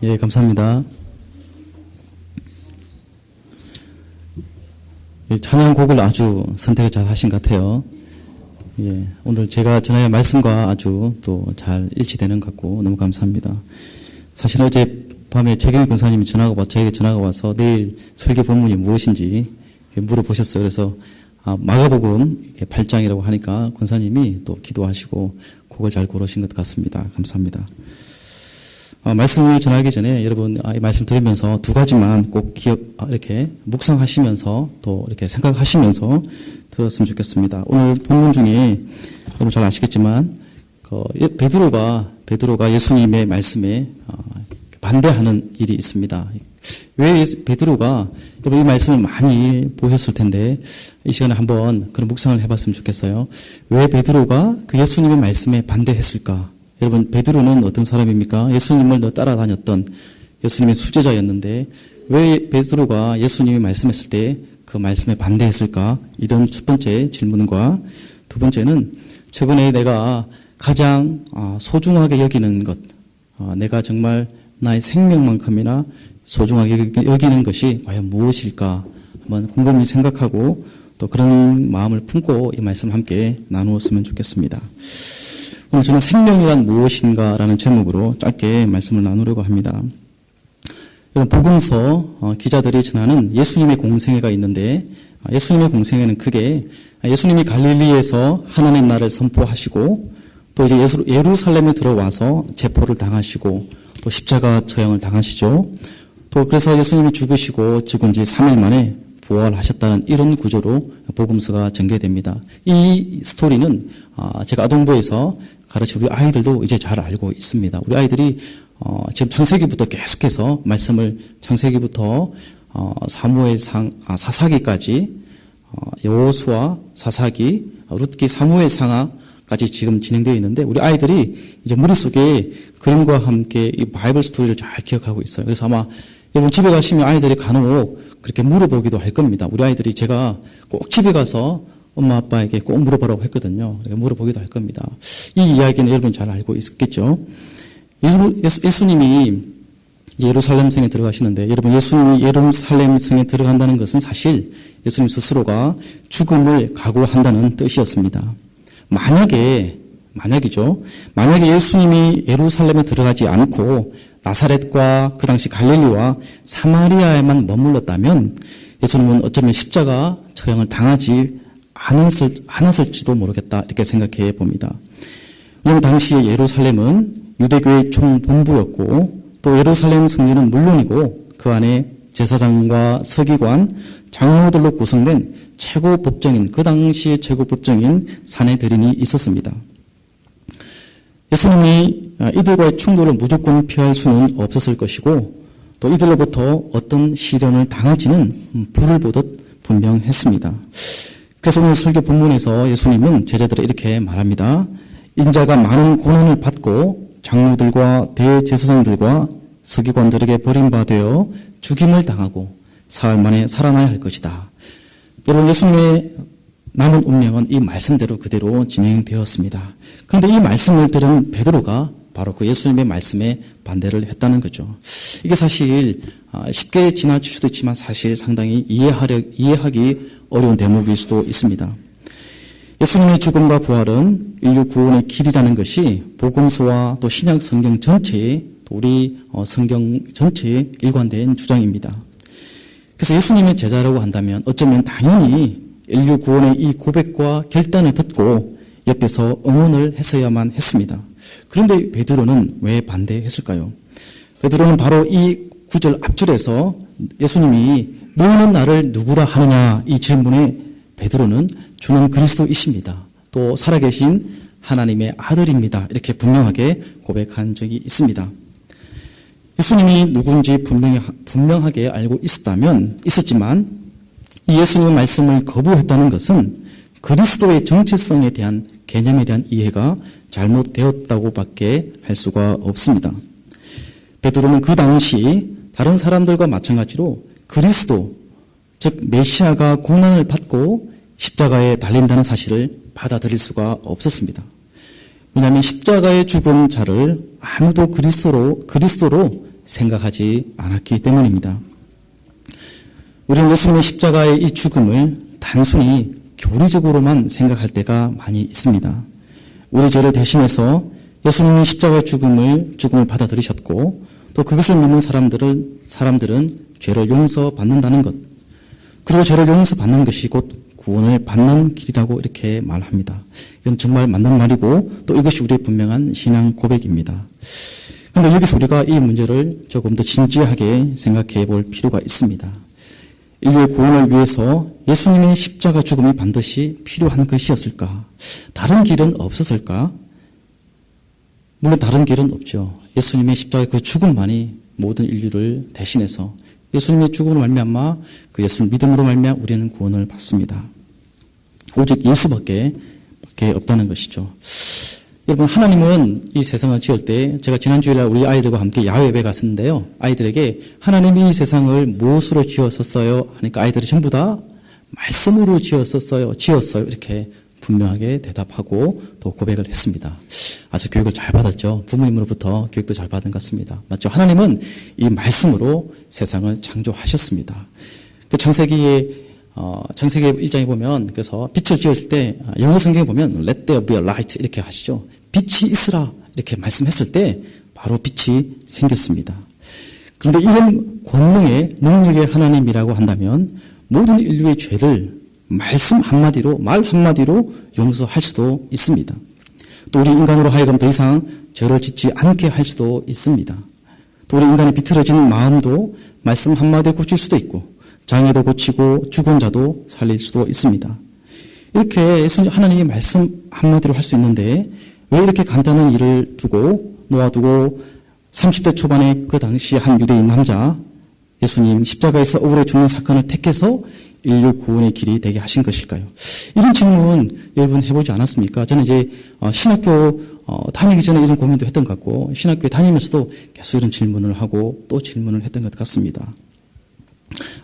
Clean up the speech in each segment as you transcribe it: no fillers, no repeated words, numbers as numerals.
예, 감사합니다. 예, 찬양곡을 아주 선택을 잘 하신 것 같아요. 예, 오늘 제가 전하의 말씀과 아주 또 잘 일치되는 것 같고 너무 감사합니다. 사실 어제 밤에 최경희 권사님이 저에게 전화가 와서 내일 설교 본문이 무엇인지 물어보셨어요. 그래서 마가복음 8장이라고 하니까 권사님이 또 기도하시고 곡을 잘 고르신 것 같습니다. 감사합니다. 말씀을 전하기 전에 여러분 이 말씀 들으면서 두 가지만 꼭 이렇게 묵상하시면서 또 이렇게 생각하시면서 들었으면 좋겠습니다. 오늘 본문 중에 여러분 잘 아시겠지만 베드로가 예수님의 말씀에 반대하는 일이 있습니다. 왜 베드로가 여러분 이 말씀을 많이 보셨을 텐데 이 시간에 한번 그런 묵상을 해봤으면 좋겠어요. 왜 베드로가 그 예수님의 말씀에 반대했을까? 여러분 베드로는 어떤 사람입니까? 예수님을 따라다녔던 예수님의 수제자였는데 왜 베드로가 예수님이 말씀했을 때 그 말씀에 반대했을까? 이런 첫 번째 질문과 두 번째는 최근에 내가 가장 소중하게 여기는 것, 내가 정말 나의 생명만큼이나 소중하게 여기는 것이 과연 무엇일까? 한번 곰곰이 생각하고 또 그런 마음을 품고 이 말씀 함께 나누었으면 좋겠습니다. 오늘 저는 생명이란 무엇인가라는 제목으로 짧게 말씀을 나누려고 합니다. 이런 복음서 기자들이 전하는 예수님의 공생애가 있는데 예수님의 공생애는 크게 예수님이 갈릴리에서 하나님 나라를 선포하시고 또 이제 예루살렘에 들어와서 체포를 당하시고 또 십자가 처형을 당하시죠. 또 그래서 예수님이 죽으시고 죽은 지 3일 만에 부활하셨다는 이런 구조로 복음서가 전개됩니다. 이 스토리는 제가 아동부에서 가르친 우리 아이들도 이제 잘 알고 있습니다. 우리 아이들이 지금 창세기부터 계속해서 말씀을 창세기부터 사사기까지 여호수아, 사사기, 룻기, 사무엘 상하까지 지금 진행되어 있는데 우리 아이들이 이제 머릿속에 그림과 함께 이 바이블 스토리를 잘 기억하고 있어요. 그래서 아마 여러분 집에 가시면 아이들이 간혹 그렇게 물어보기도 할 겁니다. 우리 아이들이 제가 꼭 집에 가서 엄마 아빠에게 꼭 물어보라고 했거든요. 물어보기도 할 겁니다. 이 이야기는 여러분 잘 알고 있겠죠. 예수님이 예루살렘 성에 들어가시는데 여러분 예수님이 예루살렘 성에 들어간다는 것은 사실 예수님 스스로가 죽음을 각오한다는 뜻이었습니다. 만약이죠. 만약에 예수님이 예루살렘에 들어가지 않고 나사렛과 그 당시 갈릴리와 사마리아에만 머물렀다면 예수님은 어쩌면 십자가 처형을 당하지 않았을지도 모르겠다 이렇게 생각해 봅니다. 왜냐하면 당시에 예루살렘은 유대교의 총본부였고 또 예루살렘 성전은 물론이고 그 안에 제사장과 서기관, 장로들로 구성된 최고 법정인 그 당시의 최고 법정인 산헤드린이 있었습니다. 예수님이 이들과의 충돌을 무조건 피할 수는 없었을 것이고 또 이들로부터 어떤 시련을 당할지는 불을 보듯 분명했습니다. 그래서 오늘 설교 본문에서 예수님은 제자들을 이렇게 말합니다. 인자가 많은 고난을 받고 장로들과 대제사장들과 서기관들에게 버림받아 죽임을 당하고 사흘 만에 살아나야 할 것이다. 여러분 예수님의 남은 운명은 이 말씀대로 그대로 진행되었습니다. 그런데 이 말씀을 들은 베드로가 바로 그 예수님의 말씀에 반대를 했다는 거죠. 이게 사실 쉽게 지나칠 수도 있지만 사실 상당히 이해하기 어려운 대목일 수도 있습니다. 예수님의 죽음과 부활은 인류 구원의 길이라는 것이 복음서와 또 신약 성경 전체에 또 우리 성경 전체에 일관된 주장입니다. 그래서 예수님의 제자라고 한다면 어쩌면 당연히 인류 구원의 이 고백과 결단을 듣고 옆에서 응원을 했어야만 했습니다. 그런데 베드로는 왜 반대했을까요? 베드로는 바로 이 구절 앞줄에서 예수님이 너희는 나를 누구라 하느냐 이 질문에 베드로는 주는 그리스도이십니다. 또 살아계신 하나님의 아들입니다. 이렇게 분명하게 고백한 적이 있습니다. 예수님이 누군지 분명하게 알고 있었지만 이 예수님의 말씀을 거부했다는 것은 그리스도의 정체성에 대한 개념에 대한 이해가 잘못되었다고밖에 할 수가 없습니다. 베드로는 그 당시 다른 사람들과 마찬가지로 그리스도, 즉 메시아가 고난을 받고 십자가에 달린다는 사실을 받아들일 수가 없었습니다. 왜냐하면 십자가에 죽은 자를 아무도 그리스도로 생각하지 않았기 때문입니다. 우리는 예수님의 십자가의 이 죽음을 단순히 교리적으로만 생각할 때가 많이 있습니다. 우리 죄를 대신해서 예수님이 십자가의 죽음을 받아들이셨고 또 그것을 믿는 사람들은 죄를 용서받는다는 것, 그리고 죄를 용서받는 것이 곧 구원을 받는 길이라고 이렇게 말합니다. 이건 정말 맞는 말이고 또 이것이 우리의 분명한 신앙 고백입니다. 그런데 여기서 우리가 이 문제를 조금 더 진지하게 생각해 볼 필요가 있습니다. 인류의 구원을 위해서 예수님의 십자가 죽음이 반드시 필요한 것이었을까? 다른 길은 없었을까? 물론 다른 길은 없죠. 예수님의 십자가의 그 죽음만이 모든 인류를 대신해서 예수님의 죽음으로 말미암아 그 예수를 믿음으로 말미암아 우리는 구원을 받습니다. 오직 예수밖에 없다는 것이죠. 여러분, 하나님은 이 세상을 지을 때, 제가 지난 주일날 우리 아이들과 함께 야외 예배 갔었는데요. 아이들에게 하나님이 이 세상을 무엇으로 지었었어요? 하니까 아이들이 전부 다 말씀으로 지었어요. 이렇게 분명하게 대답하고 또 고백을 했습니다. 아주 교육을 잘 받았죠. 부모님으로부터 교육도 잘 받은 것 같습니다. 맞죠? 하나님은 이 말씀으로 세상을 창조하셨습니다. 그 창세기 1장에 보면, 그래서 빛을 지었을 때, 영어 성경에 보면, let there be a light, 이렇게 하시죠. 빛이 있으라, 이렇게 말씀했을 때, 바로 빛이 생겼습니다. 그런데 이런 권능의 능력의 하나님이라고 한다면, 모든 인류의 죄를 말씀 한마디로, 말 한마디로 용서할 수도 있습니다. 또 우리 인간으로 하여금 더 이상 죄를 짓지 않게 할 수도 있습니다. 또 우리 인간의 비틀어진 마음도 말씀 한마디로 고칠 수도 있고, 장애도 고치고 죽은 자도 살릴 수도 있습니다. 이렇게 하나님이 말씀 한마디로 할 수 있는데 왜 이렇게 간단한 일을 놓아두고 30대 초반에 그 당시 한 유대인 남자 예수님 십자가에서 억울해 죽는 사건을 택해서 인류 구원의 길이 되게 하신 것일까요? 이런 질문 여러분 해보지 않았습니까? 저는 이제 신학교 다니기 전에 이런 고민도 했던 것 같고 신학교에 다니면서도 계속 이런 질문을 하고 또 질문을 했던 것 같습니다.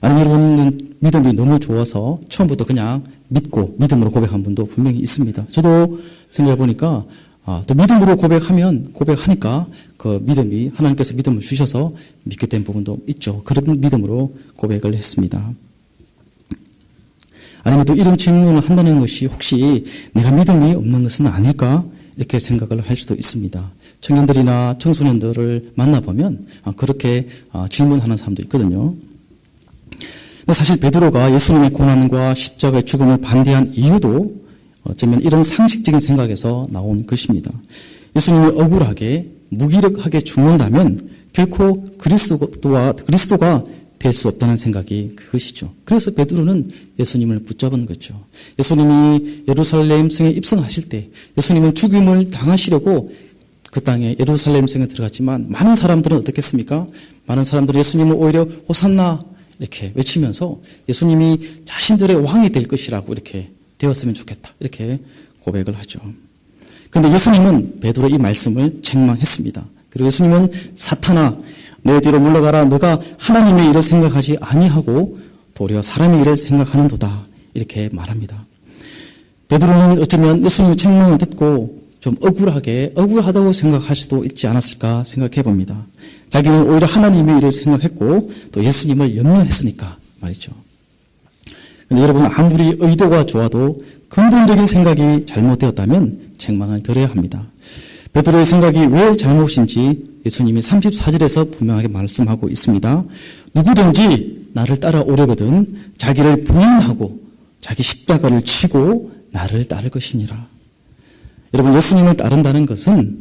아니면 여러분은 믿음이 너무 좋아서 처음부터 그냥 믿고 믿음으로 고백한 분도 분명히 있습니다. 저도 생각해 보니까 또 믿음으로 고백하니까 그 믿음이 하나님께서 믿음을 주셔서 믿게 된 부분도 있죠. 그런 믿음으로 고백을 했습니다. 아니면 또 이런 질문을 한다는 것이 혹시 내가 믿음이 없는 것은 아닐까? 이렇게 생각을 할 수도 있습니다. 청년들이나 청소년들을 만나보면 그렇게 질문하는 사람도 있거든요. 사실 베드로가 예수님의 고난과 십자가의 죽음을 반대한 이유도 어쩌면 이런 상식적인 생각에서 나온 것입니다. 예수님이 억울하게 무기력하게 죽는다면 결코 그리스도가 될 수 없다는 생각이 그것이죠. 그래서 베드로는 예수님을 붙잡은 거죠. 예수님이 예루살렘 성에 입성하실 때 예수님은 죽임을 당하시려고 그 땅에 예루살렘 성에 들어갔지만 많은 사람들은 어떻겠습니까? 많은 사람들은 예수님을 오히려 호산나 이렇게 외치면서 예수님이 자신들의 왕이 될 것이라고 이렇게 되었으면 좋겠다. 이렇게 고백을 하죠. 그런데 예수님은 베드로의 이 말씀을 책망했습니다. 그리고 예수님은 사탄아 내 뒤로 물러가라. 너가 하나님의 일을 생각하지 아니하고 도리어 사람의 일을 생각하는도다. 이렇게 말합니다. 베드로는 어쩌면 예수님의 책망을 듣고 좀 억울하다고 생각할 수도 있지 않았을까 생각해 봅니다. 자기는 오히려 하나님의 일을 생각했고 또 예수님을 염려했으니까 말이죠. 그런데 여러분 아무리 의도가 좋아도 근본적인 생각이 잘못되었다면 책망을 들어야 합니다. 베드로의 생각이 왜 잘못인지 예수님이 34절에서 분명하게 말씀하고 있습니다. 누구든지 나를 따라오려거든 자기를 부인하고 자기 십자가를 치고 나를 따를 것이니라. 여러분 예수님을 따른다는 것은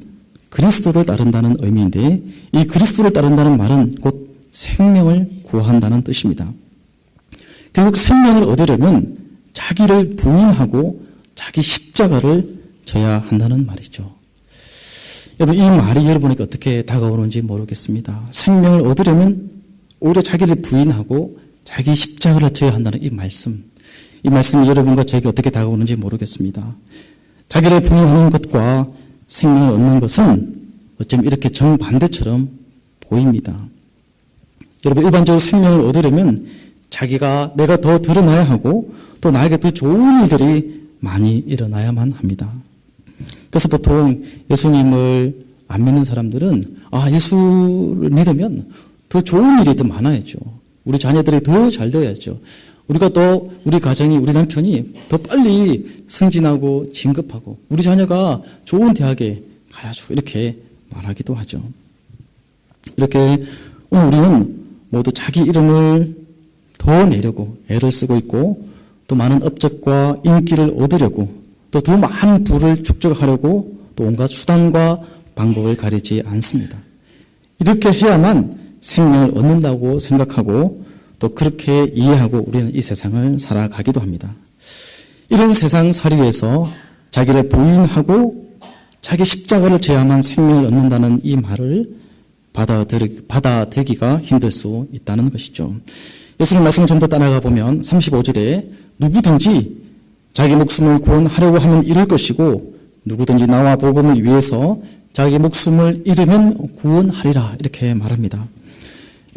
그리스도를 따른다는 의미인데 이 그리스도를 따른다는 말은 곧 생명을 구한다는 뜻입니다. 결국 생명을 얻으려면 자기를 부인하고 자기 십자가를 져야 한다는 말이죠. 여러분 이 말이 여러분에게 어떻게 다가오는지 모르겠습니다. 생명을 얻으려면 오히려 자기를 부인하고 자기 십자가를 져야 한다는 이 말씀이 여러분과 저에게 어떻게 다가오는지 모르겠습니다. 자기를 부인하는 것과 생명을 얻는 것은 어쩌면 이렇게 정반대처럼 보입니다. 여러분 일반적으로 생명을 얻으려면 내가 더 드러나야 하고 또 나에게 더 좋은 일들이 많이 일어나야만 합니다. 그래서 보통 예수님을 안 믿는 사람들은 예수를 믿으면 더 좋은 일이 더 많아야죠. 우리 자녀들이 더 잘 되어야죠. 우리가 또 우리 가정이 우리 남편이 더 빨리 승진하고 진급하고 우리 자녀가 좋은 대학에 가야죠. 이렇게 말하기도 하죠. 이렇게 오늘 우리는 모두 자기 이름을 더 내려고 애를 쓰고 있고 또 많은 업적과 인기를 얻으려고 또 더 많은 부를 축적하려고 또 온갖 수단과 방법을 가리지 않습니다. 이렇게 해야만 생명을 얻는다고 생각하고 또 그렇게 이해하고 우리는 이 세상을 살아가기도 합니다. 이런 세상 살이에서 자기를 부인하고 자기 십자가를 져야만 생명을 얻는다는 이 말을 받아들이기가 힘들 수 있다는 것이죠. 예수님 말씀 좀 더 따라가 보면 35절에 누구든지 자기 목숨을 구원하려고 하면 잃을 것이고 누구든지 나와 복음을 위해서 자기 목숨을 잃으면 구원하리라 이렇게 말합니다.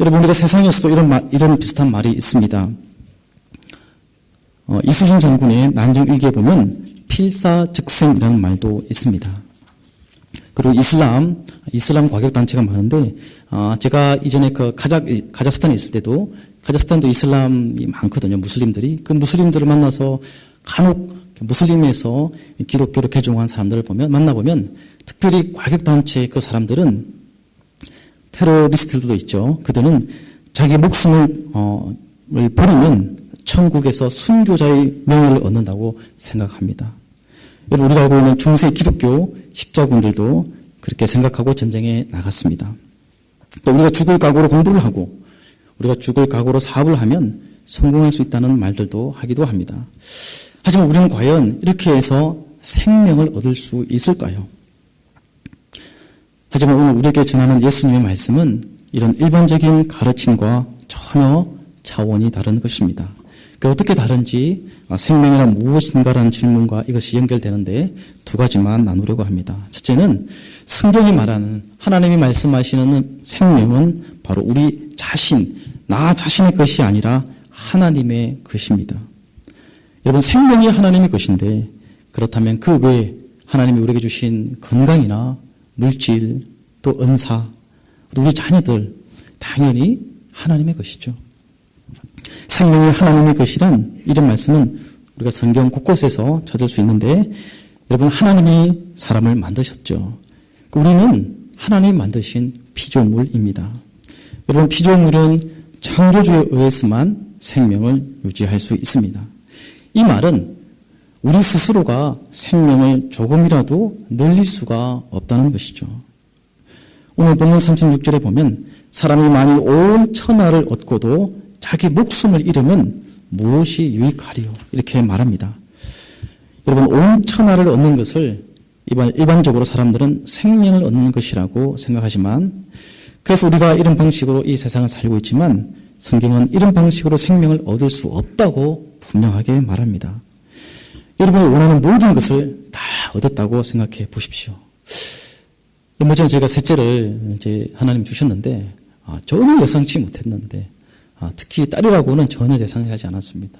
여러분 우리가 세상에서도 이런 비슷한 말이 있습니다. 이수신 장군의 난정일기에 보면 필사즉생이라는 말도 있습니다. 그리고 이슬람 과격단체가 많은데 제가 이전에 카자흐스탄에 있을 때도 카자흐스탄도 이슬람이 많거든요. 무슬림들이. 그 무슬림들을 만나서 간혹 무슬림에서 기독교로 개종한 사람들을 만나보면 특별히 과격단체 그 사람들은 테러리스트들도 있죠. 그들은 자기 목숨을 버리면 천국에서 순교자의 명예를 얻는다고 생각합니다. 여러분 우리가 알고 있는 중세 기독교 십자군들도 그렇게 생각하고 전쟁에 나갔습니다. 또 우리가 죽을 각오로 공부를 하고 우리가 죽을 각오로 사업을 하면 성공할 수 있다는 말들도 하기도 합니다. 하지만 우리는 과연 이렇게 해서 생명을 얻을 수 있을까요? 하지만 오늘 우리에게 전하는 예수님의 말씀은 이런 일반적인 가르침과 전혀 차원이 다른 것입니다. 어떻게 다른지 생명이란 무엇인가라는 질문과 이것이 연결되는데 두 가지만 나누려고 합니다. 첫째는 성경이 말하는 하나님이 말씀하시는 생명은 바로 우리 자신, 나 자신의 것이 아니라 하나님의 것입니다. 여러분 생명이 하나님의 것인데 그렇다면 그 외에 하나님이 우리에게 주신 건강이나 물질 또 은사 또 우리 자녀들 당연히 하나님의 것이죠. 생명이 하나님의 것이란 이런 말씀은 우리가 성경 곳곳에서 찾을 수 있는데 여러분 하나님이 사람을 만드셨죠. 우리는 하나님이 만드신 피조물입니다. 여러분 피조물은 창조주에 의해서만 생명을 유지할 수 있습니다. 이 말은 우리 스스로가 생명을 조금이라도 늘릴 수가 없다는 것이죠. 오늘 본문 36절에 보면 사람이 만일 온 천하를 얻고도 자기 목숨을 잃으면 무엇이 유익하리요? 이렇게 말합니다. 여러분 온 천하를 얻는 것을 일반적으로 사람들은 생명을 얻는 것이라고 생각하지만 그래서 우리가 이런 방식으로 이 세상을 살고 있지만 성경은 이런 방식으로 생명을 얻을 수 없다고 분명하게 말합니다. 여러분이 원하는 모든 것을 다 얻었다고 생각해 보십시오. 얼마 전에 제가 셋째를 이제 하나님 주셨는데 전혀 예상치 못했는데 특히 딸이라고는 전혀 예상하지 않았습니다.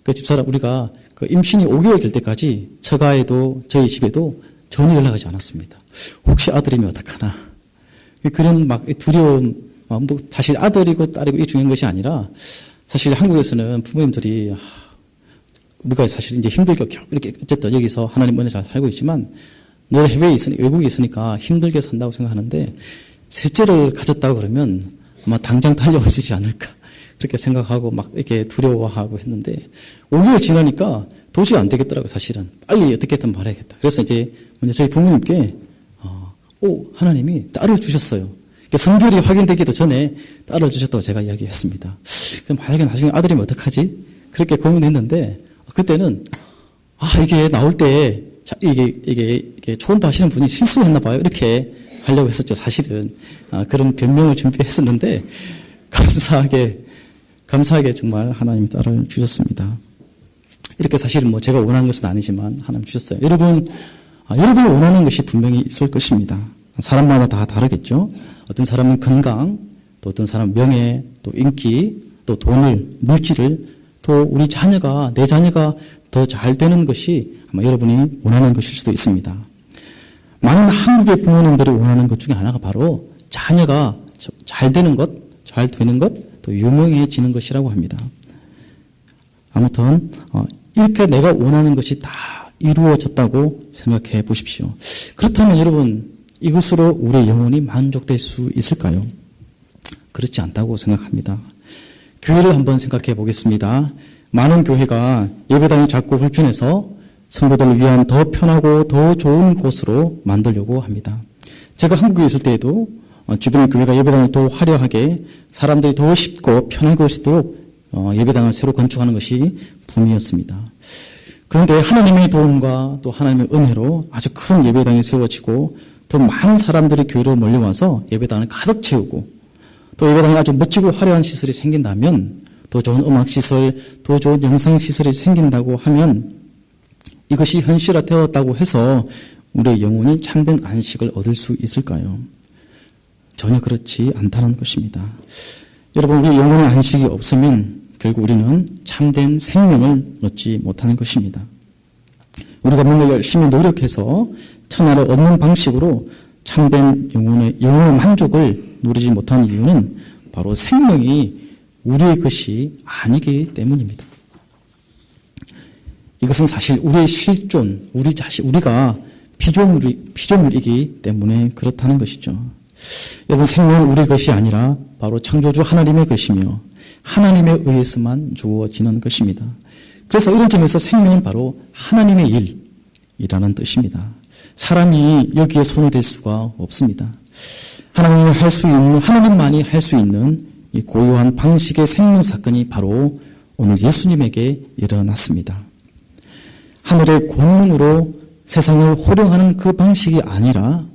그 집사람 우리가 그 임신이 5개월 될 때까지 처가에도 저희 집에도 전혀 연락하지 않았습니다. 혹시 아들이면 어떡하나 그런 막 두려움 사실 아들이고 딸이고 이게 중요한 것이 아니라 사실 한국에서는 부모님들이 우리가 사실 이제 힘들게 이렇게 어쨌든 여기서 하나님 은혜 잘 살고 있지만 늘 해외에 있으니까 외국에 있으니까 힘들게 산다고 생각하는데 셋째를 가졌다고 그러면 아마 당장 달려오시지 않을까 그렇게 생각하고 막 이렇게 두려워하고 했는데 5개월 지나니까 도저히 안 되겠더라고요. 사실은 빨리 어떻게든 말해야겠다. 그래서 이제 먼저 저희 부모님께 하나님이 딸을 주셨어요. 성별이 확인되기도 전에 딸을 주셨다고 제가 이야기했습니다. 그럼 만약에 나중에 아들이면 어떡하지? 그렇게 고민했는데 그때는 이게 나올 때 이게 초음파 하시는 분이 실수했나 봐요. 이렇게 하려고 했었죠. 사실은 그런 변명을 준비했었는데 감사하게 정말 하나님이 딸을 주셨습니다. 이렇게 사실은 제가 원하는 것은 아니지만 하나님 주셨어요. 여러분이 원하는 것이 분명히 있을 것입니다. 사람마다 다 다르겠죠. 어떤 사람은 건강, 또 어떤 사람은 명예, 또 인기, 또 돈을, 물질을, 또 우리 내 자녀가 더 잘 되는 것이 아마 여러분이 원하는 것일 수도 있습니다. 많은 한국의 부모님들이 원하는 것 중에 하나가 바로 자녀가 잘 되는 것, 또 유명해지는 것이라고 합니다. 아무튼 이렇게 내가 원하는 것이 다 이루어졌다고 생각해 보십시오. 그렇다면 여러분, 이것으로 우리의 영혼이 만족될 수 있을까요? 그렇지 않다고 생각합니다. 교회를 한번 생각해 보겠습니다. 많은 교회가 예배당이 작고 불편해서 성도들을 위한 더 편하고 더 좋은 곳으로 만들려고 합니다. 제가 한국에 있을 때에도 주변 교회가 예배당을 더 화려하게 사람들이 더 쉽고 편하게 올 수 있도록 예배당을 새로 건축하는 것이 붐이었습니다. 그런데 하나님의 도움과 또 하나님의 은혜로 아주 큰 예배당이 세워지고 더 많은 사람들이 교회로 몰려와서 예배당을 가득 채우고 또 예배당에 아주 멋지고 화려한 시설이 생긴다면, 더 좋은 음악시설, 더 좋은 영상시설이 생긴다고 하면 이것이 현실화되었다고 해서 우리의 영혼이 참된 안식을 얻을 수 있을까요? 전혀 그렇지 않다는 것입니다. 여러분, 우리 영혼의 안식이 없으면 결국 우리는 참된 생명을 얻지 못하는 것입니다. 우리가 뭔가 열심히 노력해서 천하를 얻는 방식으로 참된 영혼의 만족을 누리지 못하는 이유는 바로 생명이 우리의 것이 아니기 때문입니다. 이것은 사실 우리의 실존, 우리가 피조물이기 때문에 그렇다는 것이죠. 여러분, 생명은 우리의 것이 아니라 바로 창조주 하나님의 것이며 하나님에 의해서만 주어지는 것입니다. 그래서 이런 점에서 생명은 바로 하나님의 일이라는 뜻입니다. 사람이 여기에 손을 댈 수가 없습니다. 하나님만이 할 수 있는 이 고유한 방식의 생명 사건이 바로 오늘 예수님에게 일어났습니다. 하늘의 권능으로 세상을 호령하는 그 방식이 아니라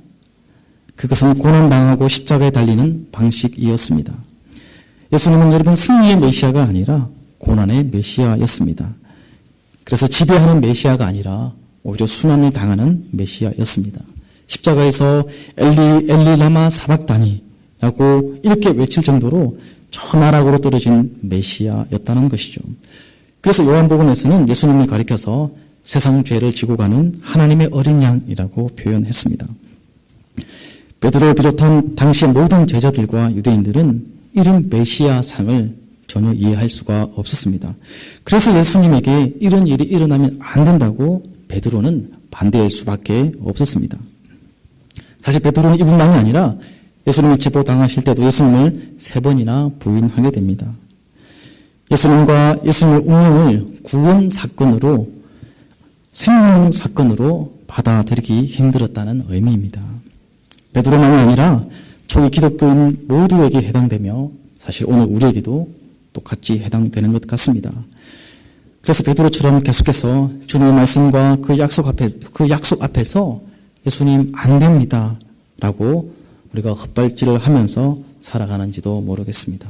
그것은 고난당하고 십자가에 달리는 방식이었습니다. 예수님은 여러분 승리의 메시아가 아니라 고난의 메시아였습니다. 그래서 지배하는 메시아가 아니라 오히려 순환을 당하는 메시아였습니다. 십자가에서 엘리 엘리 라마 사박다니라고 이렇게 외칠 정도로 저 나락으로 떨어진 메시아였다는 것이죠. 그래서 요한복음에서는 예수님을 가리켜서 세상 죄를 지고 가는 하나님의 어린 양이라고 표현했습니다. 베드로를 비롯한 당시의 모든 제자들과 유대인들은 이런 메시아상을 전혀 이해할 수가 없었습니다. 그래서 예수님에게 이런 일이 일어나면 안 된다고 베드로는 반대할 수밖에 없었습니다. 사실 베드로는 이뿐만이 아니라 예수님이 체포당하실 때도 예수님을 3번이나 부인하게 됩니다. 예수님과 예수님의 운명을 구원 사건으로, 생명 사건으로 받아들이기 힘들었다는 의미입니다. 베드로만이 아니라 초기 기독교인 모두에게 해당되며 사실 오늘 우리에게도 똑같이 해당되는 것 같습니다. 그래서 베드로처럼 계속해서 주님의 말씀과 그 약속 앞에서 예수님 안 됩니다 라고 우리가 헛발질을 하면서 살아가는지도 모르겠습니다.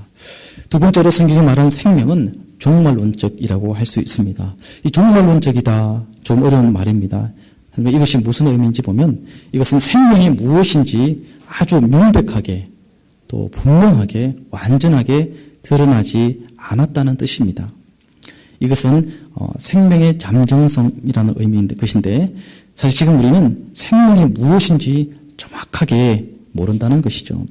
두 번째로 성경이 말한 생명은 종말론적이라고 할 수 있습니다. 이 종말론적이다, 좀 어려운 말입니다. 하지만 이것이 무슨 의미인지 보면 이것은 생명이 무엇인지 아주 명백하게 또 분명하게 완전하게 드러나지 않았다는 뜻입니다. 이것은 생명의 잠정성이라는 의미인데 것인데 사실 지금 우리는 생명이 무엇인지 정확하게 모른다는 것이죠.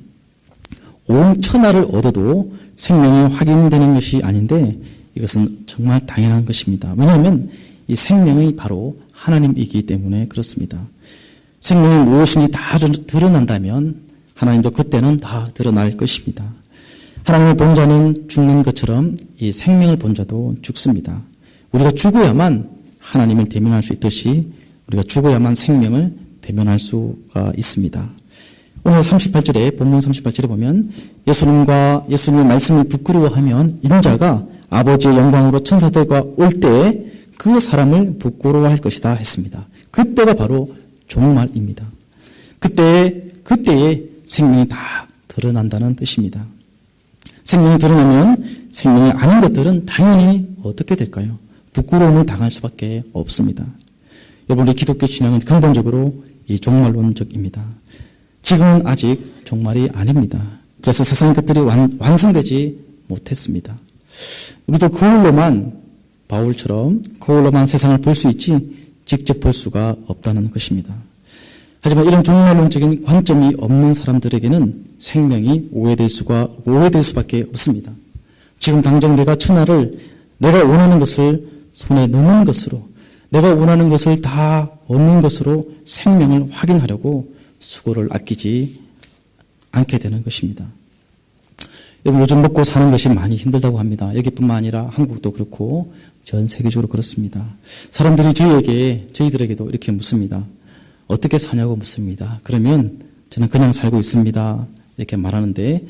온 천하를 얻어도 생명이 확인되는 것이 아닌데 이것은 정말 당연한 것입니다. 왜냐하면 이 생명이 바로 하나님이기 때문에 그렇습니다. 생명이 무엇인지 다 드러난다면 하나님도 그때는 다 드러날 것입니다. 하나님을 본 자는 죽는 것처럼 이 생명을 본 자도 죽습니다. 우리가 죽어야만 하나님을 대면할 수 있듯이 우리가 죽어야만 생명을 대면할 수가 있습니다. 오늘 38절에 본문 38절에 보면 예수님과 예수님의 말씀을 부끄러워하면 인자가 아버지의 영광으로 천사들과 올 때에 그 사람을 부끄러워할 것이다 했습니다. 그때가 바로 종말입니다. 그때에 생명이 다 드러난다는 뜻입니다. 생명이 드러나면 생명이 아닌 것들은 당연히 어떻게 될까요? 부끄러움을 당할 수밖에 없습니다. 여러분, 우리 기독교 신앙은 근본적으로 이 종말론적입니다. 지금은 아직 종말이 아닙니다. 그래서 세상의 것들이 완성되지 못했습니다. 우리도 바울처럼 거울로만 세상을 볼 수 있지 직접 볼 수가 없다는 것입니다. 하지만 이런 종말론적인 관점이 없는 사람들에게는 생명이 오해될 수밖에 없습니다. 지금 당장 내가 천하를 내가 원하는 것을 손에 넣는 것으로, 내가 원하는 것을 다 얻는 것으로 생명을 확인하려고 수고를 아끼지 않게 되는 것입니다. 여러분, 요즘 먹고 사는 것이 많이 힘들다고 합니다. 여기뿐만 아니라 한국도 그렇고 전 세계적으로 그렇습니다. 사람들이 저희들에게도 이렇게 묻습니다. 어떻게 사냐고 묻습니다. 그러면 저는 그냥 살고 있습니다. 이렇게 말하는데,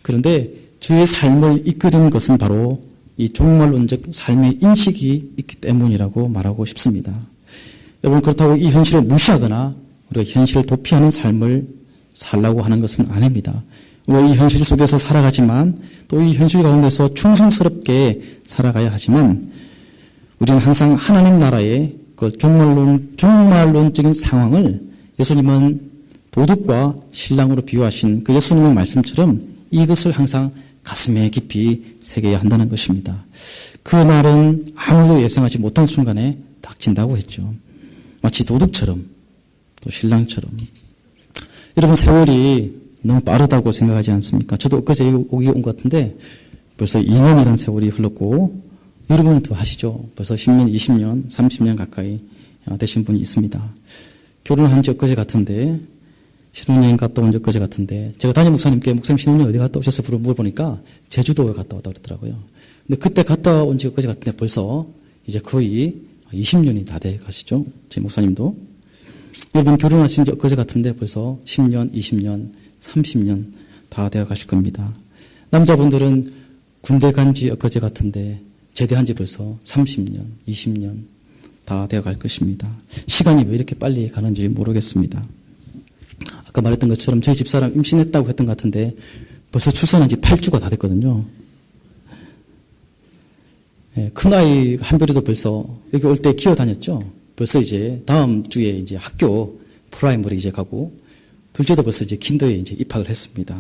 그런데 저의 삶을 이끄는 것은 바로 이 종말론적 삶의 인식이 있기 때문이라고 말하고 싶습니다. 여러분, 그렇다고 이 현실을 무시하거나 우리가 현실을 도피하는 삶을 살라고 하는 것은 아닙니다. 우리가 이 현실 속에서 살아가지만 또 이 현실 가운데서 충성스럽게 살아가야 하지만 우리는 항상 하나님 나라의 그 종말론적인 상황을 예수님은 도둑과 신랑으로 비유하신 그 예수님의 말씀처럼 이것을 항상 가슴에 깊이 새겨야 한다는 것입니다. 그날은 아무도 예상하지 못한 순간에 닥친다고 했죠. 마치 도둑처럼 또 신랑처럼. 여러분, 세월이 너무 빠르다고 생각하지 않습니까? 저도 엊그제 오기 온 것 같은데 벌써 2년이라는 세월이 흘렀고 여러분은 더 하시죠. 벌써 10년, 20년, 30년 가까이 되신 분이 있습니다. 결혼한 지 엊그제 같은데 신혼여행 갔다 온 지 엊그제 같은데 제가 담임 목사님께 목사님 신혼여행 어디 갔다 오셨어요? 물어보니까 제주도에 갔다 왔다고 그러더라고요. 근데 그때 갔다 온 지 엊그제 같은데 벌써 이제 거의 20년이 다 돼 가시죠. 제 목사님도. 여러분, 결혼하신 지 엊그제 같은데 벌써 10년, 20년, 30년 다 되어 가실 겁니다. 남자분들은 군대 간 지 엊그제 같은데 제대한 지 벌써 30년, 20년 다 되어 갈 것입니다. 시간이 왜 이렇게 빨리 가는지 모르겠습니다. 아까 말했던 것처럼 저희 집사람 임신했다고 했던 것 같은데 벌써 출산한 지 8주가 다 됐거든요. 예, 큰아이 한별이도 벌써 여기 올 때 기어 다녔죠. 벌써 이제 다음 주에 이제 학교 프라이머리 이제 가고 둘째도 벌써 이제 킨더에 이제 입학을 했습니다.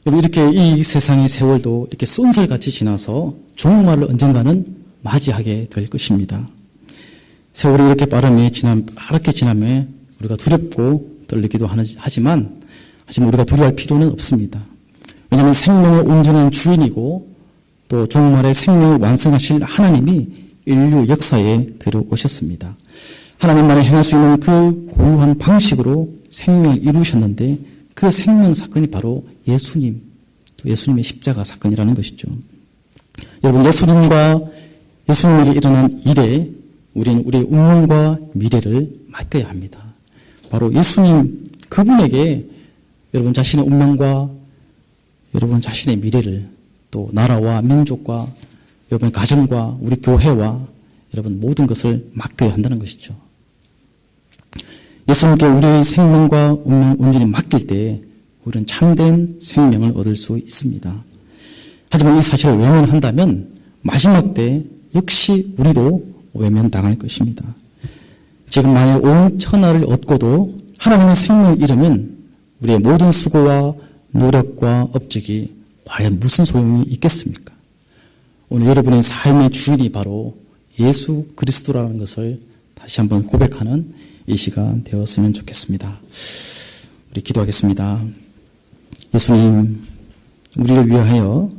여러분, 이렇게 이 세상의 세월도 이렇게 쏜살같이 지나서 종말로 언젠가는 맞이하게 될 것입니다. 세월이 이렇게 빠르게 지나면 우리가 두렵고 떨리기도 하지만 우리가 두려워할 필요는 없습니다. 왜냐하면 생명을 온전한 주인이고 또 종말의 생명을 완성하실 하나님이 인류 역사에 들어오셨습니다. 하나님만이 행할 수 있는 그 고유한 방식으로 생명을 이루셨는데 그 생명 사건이 바로 예수님의 십자가 사건이라는 것이죠. 여러분, 예수님에게 일어난 일에 우리는 우리의 운명과 미래를 맡겨야 합니다. 바로 예수님, 그분에게 여러분 자신의 운명과 여러분 자신의 미래를 또 나라와 민족과 여러분 가정과 우리 교회와 여러분 모든 것을 맡겨야 한다는 것이죠. 예수님께 우리의 생명과 운명을 온전히 맡길 때 우리는 참된 생명을 얻을 수 있습니다. 하지만 이 사실을 외면한다면 마지막 때 역시 우리도 외면당할 것입니다. 지금 만약 온 천하를 얻고도 하나님의 생명을 잃으면 우리의 모든 수고와 노력과 업적이 과연 무슨 소용이 있겠습니까? 오늘 여러분의 삶의 주인이 바로 예수 그리스도라는 것을 다시 한번 고백하는 이 시간 되었으면 좋겠습니다. 우리 기도하겠습니다. 예수님, 우리를 위하여